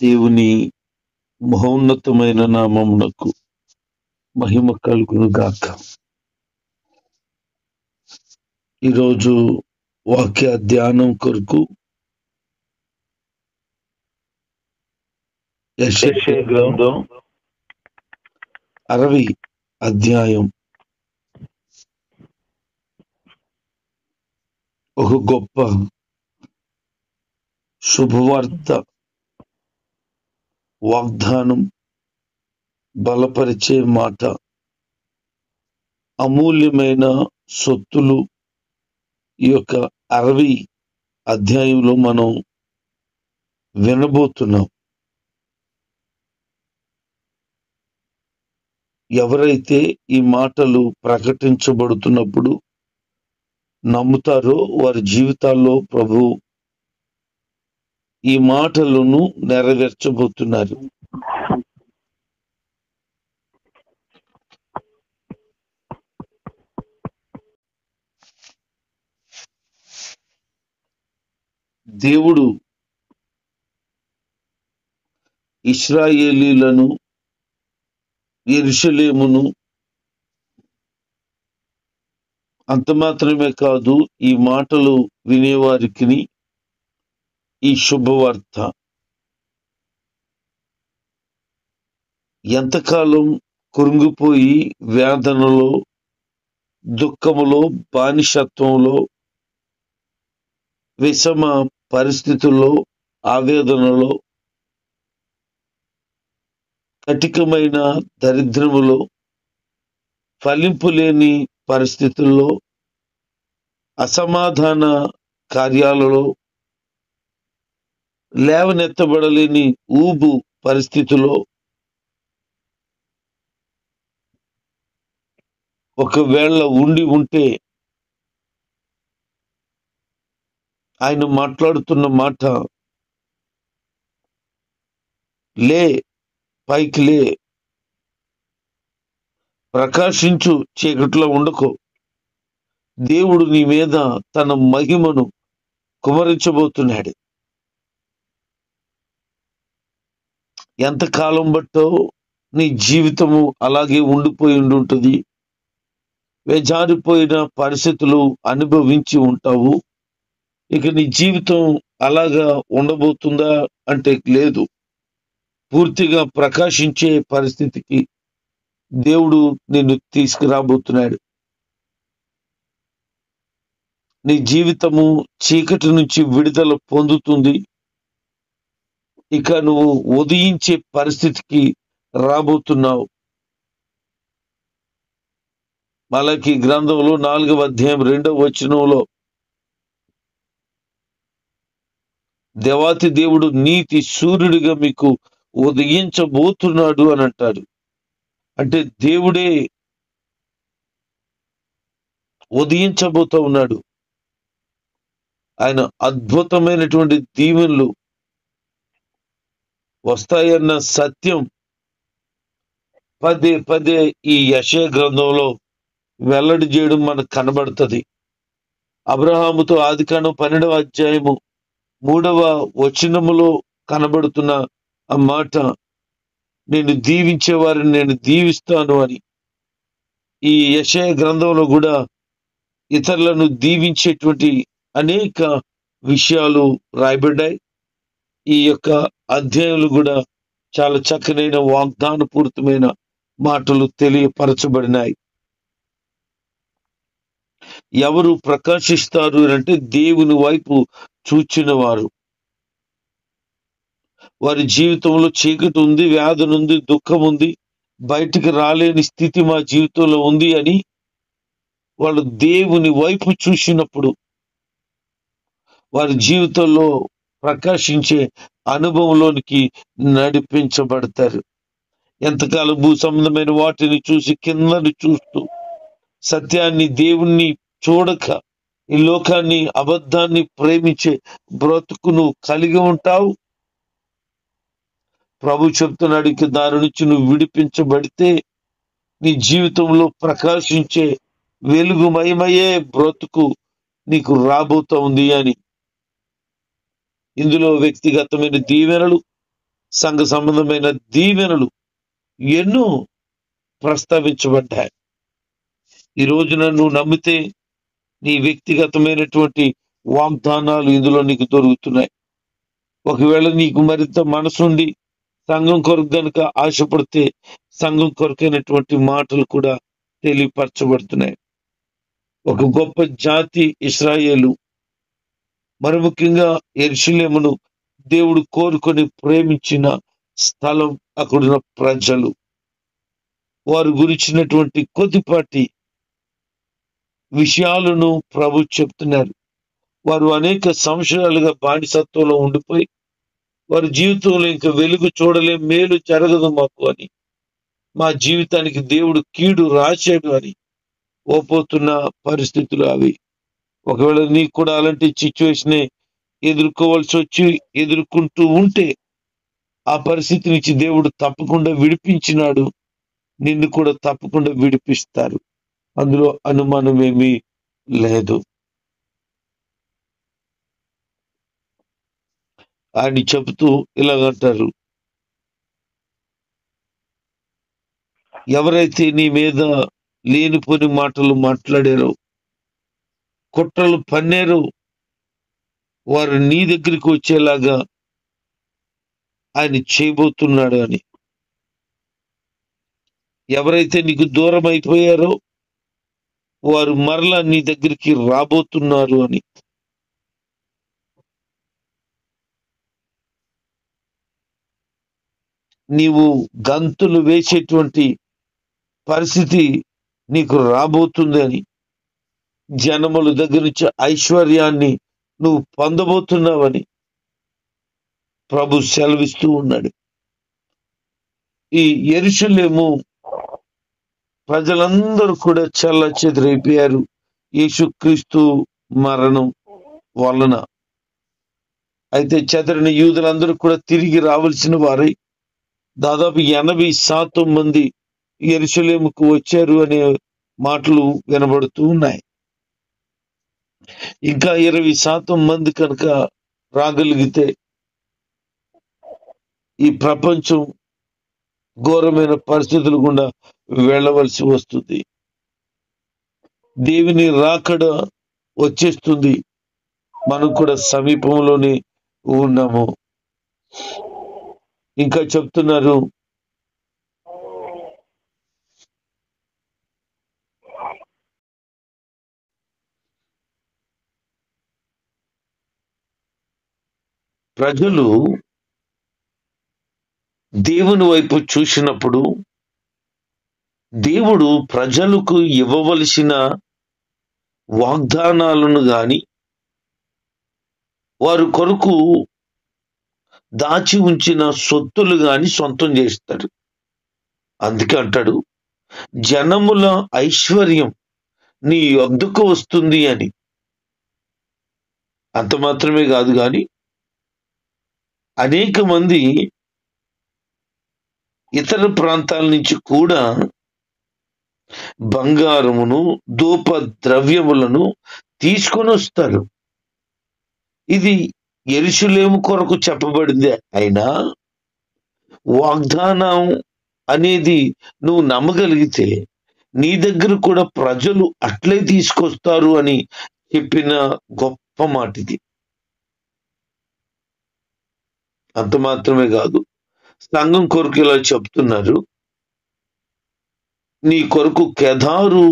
దేవుని మహోన్నతమైన నామమునకు మహిమ కలుగును గాక. ఈరోజు వాక్య ధ్యానం కొరకు యెషయా గ్రంథం 60 అధ్యాయం. ఒక గొప్ప శుభవార్త వాగ్దానం, బలపరిచే మాట, అమూల్యమైన సొత్తులు ఈ యొక్క 60 అధ్యాయంలో మనం వినబోతున్నాం. ఎవరైతే ఈ మాటలు ప్రకటించబడుతున్నప్పుడు నమ్ముతారో వారి జీవితాల్లో ప్రభు ఈ మాటలను నెరవేర్చబోతున్నారు. దేవుడు ఇశ్రాయేలీలను, యెరూషలేమును అంత మాత్రమే కాదు, ఈ మాటలు వినేవారికి ఈ శుభవార్త ఎంతకాలం కృంగిపోయి వేదనలో, దుఃఖములో, బానిసత్వంలో, విషమ పరిస్థితుల్లో, ఆవేదనలో, కటికమైన దరిద్రములో, ఫలింపులేని పరిస్థితుల్లో, అసమాధాన కార్యాలలో, లేవనెత్తబడలేని ఊబు పరిస్థితిలో, ఒకవేళ ఉంటే ఆయన మాట్లాడుతున్న మాట, లే, పైకి లే, ప్రకాశించు, చీకట్లో ఉండకో, దేవుడు నీ మీద తన మహిమను కుమరించబోతున్నాడు. ఎంతకాలం బట్టో నీ జీవితము అలాగే ఉండిపోయి ఉంటుంది. వేజారిపోయిన పరిస్థితులు అనుభవించి ఉంటావు. ఇక నీ జీవితం అలాగా ఉండబోతుందా అంటే లేదు. పూర్తిగా ప్రకాశించే పరిస్థితికి దేవుడు నిన్ను తీసుకురాబోతున్నాడు. నీ జీవితము చీకటి నుంచి విడుదల పొందుతుంది. ఇక నువ్వు ఉదయించే పరిస్థితికి రాబోతున్నావు. మలకి గ్రంథంలో 4వ అధ్యాయం 2వ వచనంలో దేవాతి దేవుడు నీతి సూర్యుడిగా మీకు ఉదయించబోతున్నాడు అని అంటాడు. అంటే దేవుడే ఉదయించబోతూ ఉన్నాడు. ఆయన అద్భుతమైనటువంటి దీవెనలు వస్తాయన్న సత్యం పదే పదే ఈ యెషయా గ్రంథంలో వెల్లడి చేయడం మనకు కనబడుతుంది. అబ్రహాముతో ఆదికాండం 12వ అధ్యాయము 3వ వచనములో కనబడుతున్న ఆ మాట, నేను దీవించే వారిని నేను దీవిస్తాను అని. ఈ యెషయా గ్రంథంలో కూడా ఇతరులను దీవించేటువంటి అనేక విషయాలు రాయబడ్డాయి. ఈ యొక్క అధ్యాయులు కూడా చాలా చక్కనైన వాగ్దానపూరితమైన మాటలు తెలియపరచబడినాయి. ఎవరు ప్రకాశిస్తారు అంటే దేవుని వైపు చూచిన వారు. వారి జీవితంలో చీకటి ఉంది, వ్యాధి ఉంది, దుఃఖం ఉంది, బయటికి రాలేని స్థితి మా జీవితంలో ఉంది అని వాళ్ళు దేవుని వైపు చూసినప్పుడు వారి జీవితంలో ప్రకాశించే అనుభవంలోనికి నడిపించబడతారు. ఎంతకాలం భూ సంబంధమైన వాటిని చూసి కిందని చూస్తూ సత్యాన్ని, దేవుణ్ణి చూడక ఈ లోకాన్ని, అబద్ధాన్ని ప్రేమించే బ్రతుకును కలిగి ఉంటావు. ప్రభు చెప్తున్నాడు, ఇక దాని నుంచి నువ్వు విడిపించబడితే నీ జీవితంలో ప్రకాశించే వెలుగుమయమయ్యే బ్రతుకు నీకు రాబోతా ఉంది అని. ఇందులో వ్యక్తిగతమైన దీవెనలు, సంఘ సంబంధమైన దీవెనలు ఎన్నో ప్రస్తావించబడ్డాయి. ఈ రోజున నువ్వు నమ్మితే నీ వ్యక్తిగతమైనటువంటి వాగ్దానాలు ఇందులో నీకు దొరుకుతున్నాయి. ఒకవేళ నీకు మరింత మనసుండి సంఘం కొరకు గనుక ఆశపడితే సంఘం కొరకైనటువంటి మాటలు కూడా తెలియపరచబడుతున్నాయి. ఒక గొప్ప జాతి ఇశ్రాయేలు, మరి ముఖ్యంగా యెరూషలేమును దేవుడు కోరుకొని ప్రేమించిన స్థలం, అక్కడున్న ప్రజలు, వారు గురించినటువంటి కొద్దిపాటి విషయాలను ప్రభు చెప్తున్నారు. వారు అనేక సంవత్సరాలుగా బానిసత్వంలో ఉండిపోయి వారి జీవితంలో ఇంకా వెలుగు చూడలేం, మేలు జరగదు మాకు అని, మా జీవితానికి దేవుడు కీడు రాశాడు అని ఓపోతున్న పరిస్థితులు అవి. ఒకవేళ నీకు కూడా అలాంటి సిచ్యువేషనే ఎదుర్కొంటూ ఉంటే ఆ పరిస్థితి నుంచి దేవుడు తప్పకుండా విడిపించినాడు, నిన్ను కూడా తప్పకుండా విడిపిస్తారు, అందులో అనుమానం ఏమీ లేదు. ఆయన చెబుతూ ఇలాగంటారు, ఎవరైతే నీ మీద లేనిపోని మాటలు మాట్లాడారో, కుట్రలు పన్నారో, వారు నీ దగ్గరికి వచ్చేలాగా ఆయన చేయబోతున్నాడు అని. ఎవరైతే నీకు దూరం అయిపోయారో వారు మరలా నీ దగ్గరికి రాబోతున్నారు అని. నీవు గంతులు వేసేటువంటి పరిస్థితి నీకు రాబోతుంది అని, జనముల దగ్గర నుంచి ఐశ్వర్యాన్ని నువ్వు పొందబోతున్నావని ప్రభు సెలవిస్తూ ఉన్నాడు. ఈ యెరూషలేము ప్రజలందరూ కూడా చెల్లాచెదురైపోయారు యేసుక్రీస్తు మరణం వలన. అయితే చెదరిన యూదులందరూ కూడా తిరిగి రావాల్సిన వారై దాదాపు 80% మంది యెరూషలేముకు వచ్చారు అనే మాటలు వినబడుతూ ఉన్నాయి. ఇంకా 20% మంది కనుక రాగలిగితే ఈ ప్రపంచం ఘోరమైన పరిస్థితులు గుండా వెళ్ళవలసి వస్తుంది. దేవుని రాకడ వచ్చేస్తుంది, మనం కూడా సమీపంలోనే ఉన్నాము. ఇంకా చెప్తున్నారు, ప్రజలు దేవుని వైపు చూసినప్పుడు దేవుడు ప్రజలకు ఇవ్వవలసిన వాగ్దానాలను గాని వారి కొరకు దాచి ఉంచిన సొత్తులు గాని సొంతం చేస్తాడు. అందుకే అంటాడు, జనముల ఐశ్వర్యం నీ యొద్దకు వస్తుంది అని. అంత మాత్రమే కాదు గాని అనేక మంది ఇతర ప్రాంతాల నుంచి కూడా బంగారమును ధూప ద్రవ్యములను తీసుకొని వస్తారు. ఇది యెరూషలేము కొరకు చెప్పబడింది. అయినా వాగ్దానం అనేది నువ్వు నమ్మగలిగితే నీ దగ్గర కూడా ప్రజలు అట్లే తీసుకొస్తారు అని చెప్పిన గొప్ప మాట ఇది. అంత మాత్రమే కాదు, సంఘం కొరకు ఇలా చెప్తున్నారు, నీ కొరకు కెదారు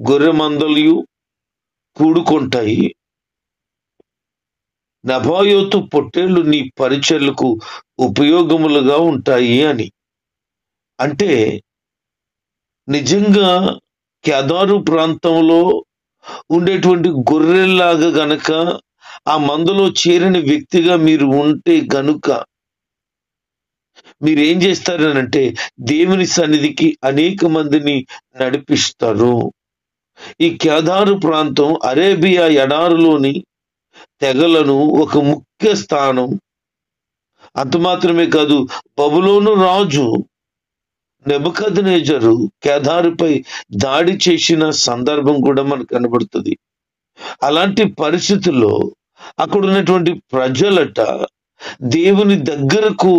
గొర్రె మందలు కూడుకుంటాయి, నబాయోతు పొట్టేళ్లు నీ పరిచర్లకు ఉపయోగములుగా ఉంటాయి అని. అంటే నిజంగా కెదారు ప్రాంతంలో ఉండేటువంటి గొర్రెల్లాగా గనక ఆ మందలో చేరిన వ్యక్తిగా మీరు ఉంటే గనుక మీరేం చేస్తారనంటే దేవుని సన్నిధికి అనేక మందిని నడిపిస్తారు. ఈ కెదారు ప్రాంతం అరేబియా ఎడారులోని తెగలను ఒక ముఖ్య స్థానం. అంత మాత్రమే కాదు, బబులోను రాజు నెబుకద్నెజరు కెదారుపై దాడి చేసిన సందర్భం కూడా మనకు కనబడుతుంది. అలాంటి పరిస్థితుల్లో అక్కడ ఉన్నటువంటి ప్రజలట దేవుని దగ్గరకు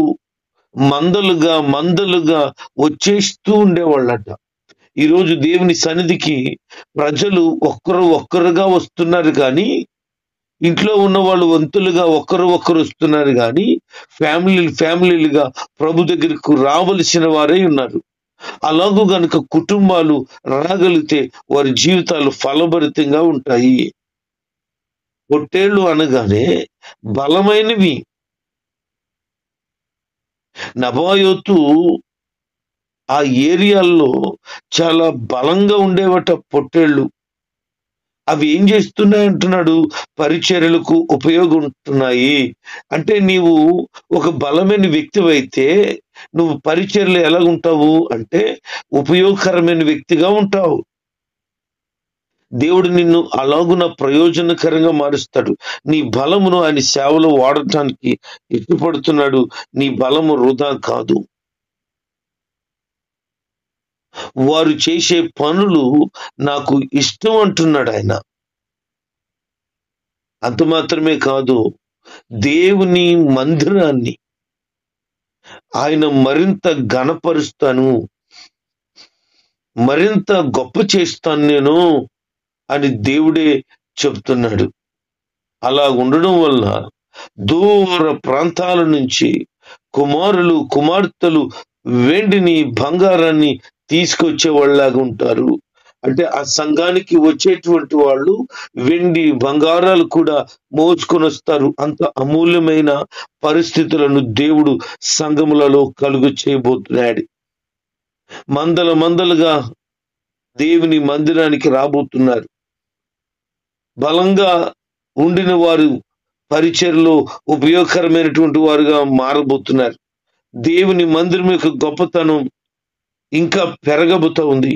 మందలుగా మందలుగా వచ్చేస్తూ ఉండేవాళ్ళట. ఈరోజు దేవుని సన్నిధికి ప్రజలు ఒక్కరుగా వస్తున్నారు కానీ, ఇంట్లో ఉన్న వాళ్ళు వంతులుగా ఒక్కరు వస్తున్నారు కానీ, ఫ్యామిలీలుగా ప్రభు దగ్గరకు రావలసిన వారే ఉన్నారు. అలాగూ గనుక కుటుంబాలు రాగలిగితే వారి జీవితాలు ఫలభరితంగా ఉంటాయి. పొట్టేళ్లు అనగానే బలమైనవి. నబాయోతు ఆ ఏరియాల్లో చాలా బలంగా ఉండేవట పొట్టేళ్లు. అవి ఏం చేస్తున్నాయి అంటున్నాడు? పరిచర్యలకు ఉపయోగపడుతున్నాయి. అంటే నీవు ఒక బలమైన వ్యక్తివైతే నువ్వు పరిచర్యలు ఎలా ఉంటావు అంటే ఉపయోగకరమైన వ్యక్తిగా ఉంటావు. దేవుడు నిన్ను అలాగున ప్రయోజనకరంగా మారుస్తాడు. నీ బలమును ఆయన సేవలో వాడటానికి ఇష్టపడుతున్నాడు. నీ బలము వృధా కాదు. వారు చేసే పనులు నాకు ఇష్టం అంటున్నాడు ఆయన. అంత మాత్రమే కాదు, దేవుని మందిరాన్ని ఆయన మరింత ఘనపరుస్తాను, మరింత గొప్ప చేస్తాను నేను అని దేవుడే చెప్తున్నాడు. అలా ఉండడం వల్ల దూర ప్రాంతాల నుంచి కుమారులు కుమార్తెలు వెండిని బంగారాన్ని తీసుకొచ్చే వాళ్ళలాగా ఉంటారు. అంటే ఆ సంఘానికి వచ్చేటువంటి వాళ్ళు వెండి బంగారాలు కూడా మోసుకొని వస్తారు. అంత అమూల్యమైన పరిస్థితులను దేవుడు సంఘములలో కలుగు చేయబోతున్నాడు. మందలుగా దేవుని మందిరానికి రాబోతున్నారు. బలంగా ఉండిన వారు పరిచర్యలో ఉపయోగకరమైనటువంటి వారుగా మారబోతున్నారు. దేవుని మందిరం యొక్క గొప్పతనం ఇంకా పెరగబోతా ఉంది.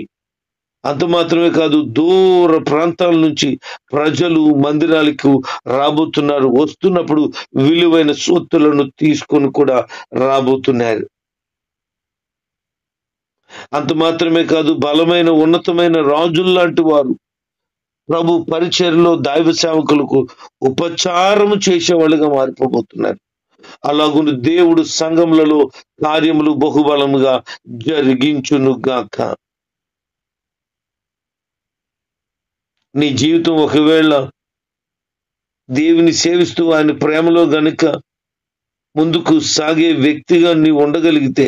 అంత మాత్రమే కాదు, దూర ప్రాంతాల నుంచి ప్రజలు మందిరాలకు రాబోతున్నారు. వస్తున్నప్పుడు విలువైన సొత్తులను తీసుకొని కూడా రాబోతున్నారు. అంత మాత్రమే కాదు, బలమైన ఉన్నతమైన రాజుల్లాంటి వారు ప్రభు పరిచర్యలో దైవ సేవకులకు ఉపచారము చేసేవాళ్ళుగా మారిపోబోతున్నారు. అలాగున దేవుడు సంఘములలో కార్యములు బహుబలముగా జరిగించునుగాక. నీ జీవితం ఒకవేళ దేవుని సేవిస్తూ ఆయన ప్రేమలో గనుక ముందుకు సాగే వ్యక్తిగా నీవు ఉండగలిగితే,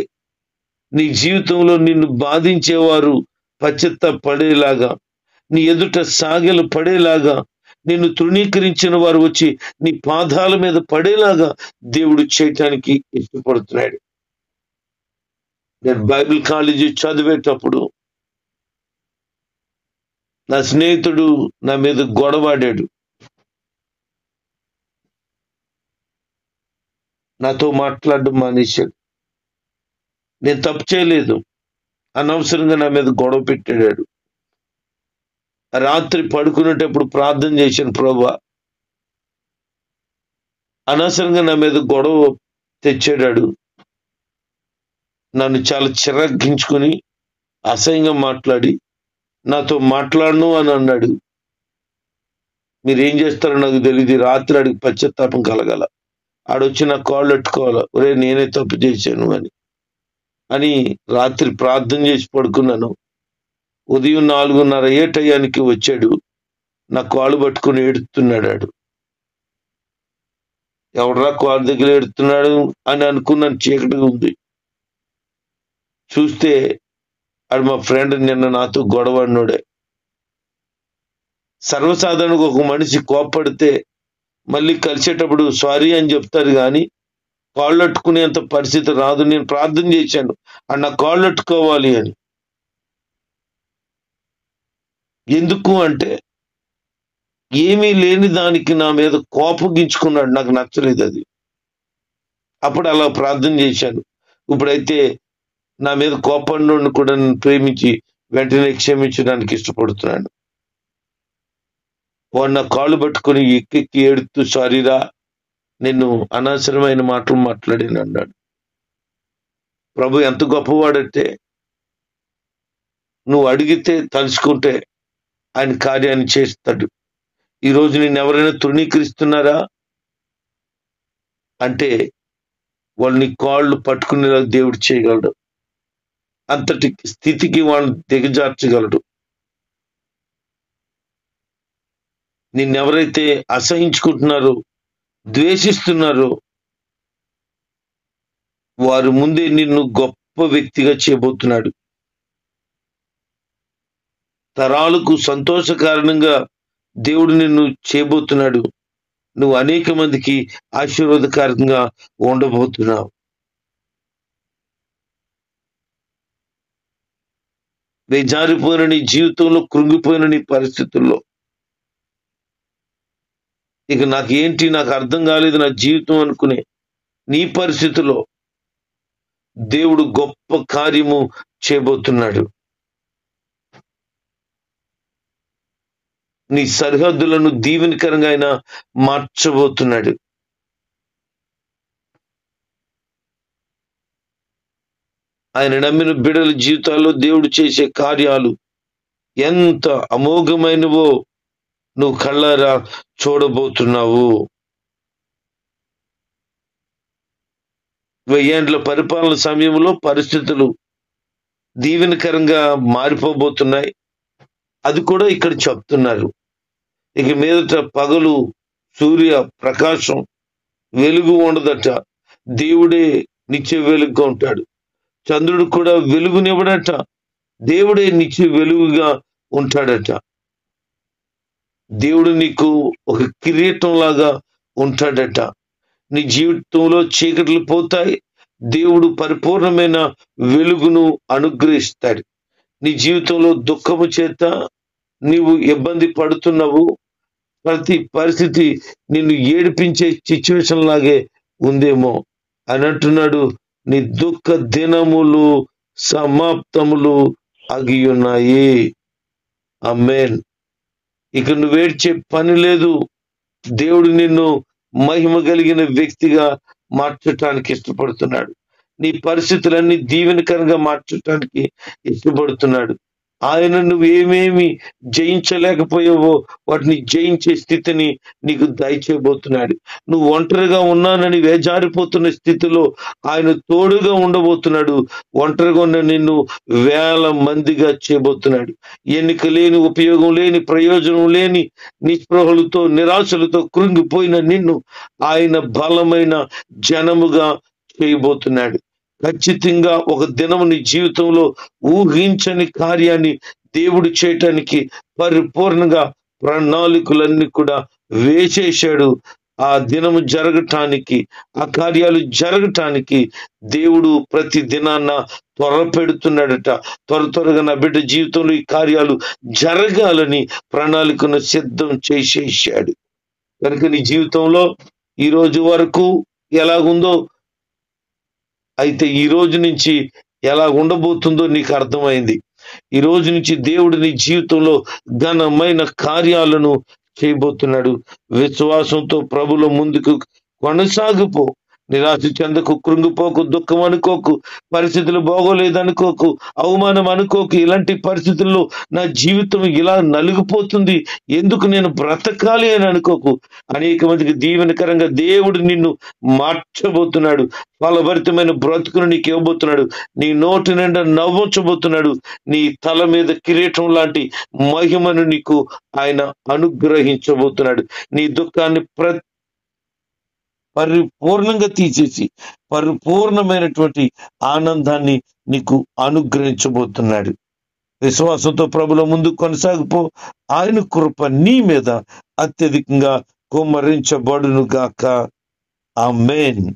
నీ జీవితంలో నిన్ను బాధించేవారు పశ్చాత్తాపడేలాగా, నీ ఎదుట సాగెలు పడేలాగా, నిన్ను తృణీకరించిన వారు వచ్చి నీ పాదాల మీద పడేలాగా దేవుడు చేయటానికి ఇష్టపడుతున్నాడు. నేను బైబిల్ కాలేజీ చదివేటప్పుడు నా స్నేహితుడు నా మీద గొడవాడాడు. నాతో మాట్లాడడం మానేశాడు. నేను తప్పు చేయలేదు, అనవసరంగా నా మీద గొడవ పెట్టాడు. రాత్రి పడుకునేటప్పుడు ప్రార్థన చేశాను, ప్రభువా అనవసరంగా నా మీద గొడవ తెచ్చాడు, నన్ను చాలా చిరగించుకుని అసహ్యంగా మాట్లాడి నాతో మాట్లాడను అని అన్నాడు. మీరేం చేస్తారో నాకు తెలియదు. రాత్రి ఆడికి పశ్చాత్తాపం కలగాల, ఆడొచ్చి నా కాళ్ళు పెట్టుకోవాలా, ఒరే నేనే తప్పు చేశాను అని రాత్రి ప్రార్థన చేసి పడుకున్నాను. ఉదయం 4:30 టయానికి వచ్చాడు. నా కాళ్ళు పట్టుకుని ఏడుస్తున్నాడు. ఎవడరా కాళ్ళ దగ్గర ఏడుతున్నాడు అని అనుకున్నాను. చీకటిగా ఉంది. చూస్తే ఆడు మా ఫ్రెండ్, నిన్న నాతో గొడవడినోడే. సర్వసాధారణంగా ఒక మనిషి కోప్పడితే మళ్ళీ కలిసేటప్పుడు సారీ అని చెప్తారు కానీ కాళ్ళట్టుకునేంత పరిస్థితి రాదు. నేను ప్రార్థన చేశాను, ఆడు నా కాళ్ళట్టుకోవాలి అని. ఎందుకు అంటే ఏమీ లేని దానికి నా మీద కోపగించుకున్నాడు. నాకు నచ్చలేదు అది. అప్పుడు అలా ప్రార్థన చేశాను. ఇప్పుడైతే నా మీద కోపంలో కూడా నన్ను ప్రేమించి వెంటనే క్షమించడానికి ఇష్టపడుతున్నాను. వాడు నా కాళ్ళు పట్టుకుని ఎక్కెక్కి ఏడుతూ సారీరా, నిన్ను అనవసరమైన మాటలు మాట్లాడాను అన్నాడు. ప్రభు ఎంత గొప్పవాడంటే, నువ్వు అడిగితే తలుచుకుంటే ఆయన కార్యాన్ని చేస్తాడు. ఈరోజు నేను ఎవరైనా తృణీకరిస్తున్నారా అంటే వాళ్ళని కాళ్ళు పట్టుకునేలా దేవుడు చేయగలడు. అంతటి స్థితికి వాళ్ళని దిగజార్చగలడు. నిన్నెవరైతే అసహించుకుంటున్నారో, ద్వేషిస్తున్నారో, వారి ముందే నిన్ను గొప్ప వ్యక్తిగా చేయబోతున్నాడు. తరాలకు సంతోషకారణంగా దేవుడు నిన్ను చేయబోతున్నాడు. నువ్వు అనేక మందికి ఆశీర్వాదకరంగా ఉండబోతున్నావు. వేజారిపోయిన నీ జీవితంలో, కృంగిపోయిన నీ పరిస్థితుల్లో, ఇక నాకు అర్థం కాలేదు నా జీవితం అనుకునే నీ పరిస్థితిలో దేవుడు గొప్ప కార్యము చేయబోతున్నాడు. నీ సరిహద్దులను దీవెనకరంగా ఆయన మార్చబోతున్నాడు. ఆయన నమ్మిన బిడ్డల జీవితాల్లో దేవుడు చేసే కార్యాలు ఎంత అమోఘమైనవో నువ్వు కళ్ళారా చూడబోతున్నావు. 1000 ఏండ్ల పరిపాలన సమయంలో పరిస్థితులు దీవెనకరంగా మారిపోబోతున్నాయి. అది కూడా ఇక్కడ చెప్తున్నారు. ఇక మీదట పగలు సూర్య ప్రకాశం వెలుగు ఉండదట, దేవుడే నిత్య వెలుగుగా ఉంటాడు. చంద్రుడు కూడా వెలుగునివ్వడట, దేవుడే నిత్య వెలుగుగా ఉంటాడట. దేవుడు నీకు ఒక కిరీటం లాగా ఉంటాడట. నీ జీవితంలో చీకట్లు పోతాయి, దేవుడు పరిపూర్ణమైన వెలుగును అనుగ్రహిస్తాడు. నీ జీవితంలో దుఃఖము చేత నీవు ఇబ్బంది పడుతున్నావు, ప్రతి పరిస్థితి నిన్ను ఏడిపించే సిచ్యువేషన్ లాగే ఉందేమో అని అంటున్నాడు. నీ దుఃఖ దినములు సమాప్తములు అగియున్నాయి. ఆమేన్. ఇక నువ్వు ఏడ్చే పని లేదు. దేవుడు నిన్ను మహిమ కలిగిన వ్యక్తిగా మార్చటానికి ఇష్టపడుతున్నాడు. నీ పరిస్థితులన్నీ దీవెనకరంగా మార్చటానికి ఇష్టపడుతున్నాడు. ఆయన నువ్వు ఏమేమి జయించలేకపోయావో వాటిని జయించే స్థితిని నీకు దయచేయబోతున్నాడు. నువ్వు ఒంటరిగా ఉన్నానని వేజారిపోతున్న స్థితిలో ఆయన తోడుగా ఉండబోతున్నాడు. ఒంటరిగా ఉన్న నిన్ను 1000 మందిగా చేయబోతున్నాడు. ఎన్నిక లేని, ఉపయోగం లేని, ప్రయోజనం లేని, నిస్పృహలతో, నిరాశలతో కృంగిపోయిన నిన్ను ఆయన బలమైన జనముగా చేయబోతున్నాడు. ఖచ్చితంగా ఒక దినము నీ జీవితంలో ఊహించని కార్యాన్ని దేవుడు చేయటానికి పరిపూర్ణంగా ప్రణాళికలన్నీ కూడా వేసేశాడు. ఆ దినము జరగటానికి, ఆ కార్యాలు జరగటానికి దేవుడు ప్రతి దినాన్న త్వర పెడుతున్నాడట. త్వరగా నా బిడ్డ జీవితంలో ఈ కార్యాలు జరగాలని ప్రణాళికను సిద్ధం చేసేసాడు. కనుక నీ జీవితంలో ఈ రోజు వరకు ఎలాగుందో, అయితే ఈ రోజు నుంచి ఎలా ఉండబోతుందో నీకు అర్థమైంది. ఈ రోజు నుంచి దేవుడు నీ జీవితంలో ఘనమైన కార్యాలను చేయబోతున్నాడు. విశ్వాసంతో ప్రభులో ముందుకు కొనసాగిపో. నిరాశ చెందకు, కృంగిపోకు, దుఃఖం అనుకోకు, పరిస్థితులు బాగోలేదనుకోకు, అవమానం అనుకోకు. ఇలాంటి పరిస్థితుల్లో నా జీవితం ఇలా నలిగిపోతుంది, ఎందుకు నేను బ్రతకాలి అని అనుకోకు. అనేక మందికి దీవెనకరంగా దేవుడు నిన్ను మార్చబోతున్నాడు. ఫలభరితమైన బ్రతుకును నీకు ఇవ్వబోతున్నాడు. నీ నోటి నిండా నవ్వుంచబోతున్నాడు. నీ తల మీద కిరీటం లాంటి మహిమను నీకు ఆయన అనుగ్రహించబోతున్నాడు. నీ దుఃఖాన్ని పరిపూర్ణంగా తీసేసి పరిపూర్ణమైనటువంటి ఆనందాన్ని నీకు అనుగ్రహించబోతున్నాడు. విశ్వాసంతో ప్రభుల ముందు కొనసాగిపో. ఆయన కృప నీ మీద అత్యధికంగా కుమ్మరించబడును గాక. ఆమేన్.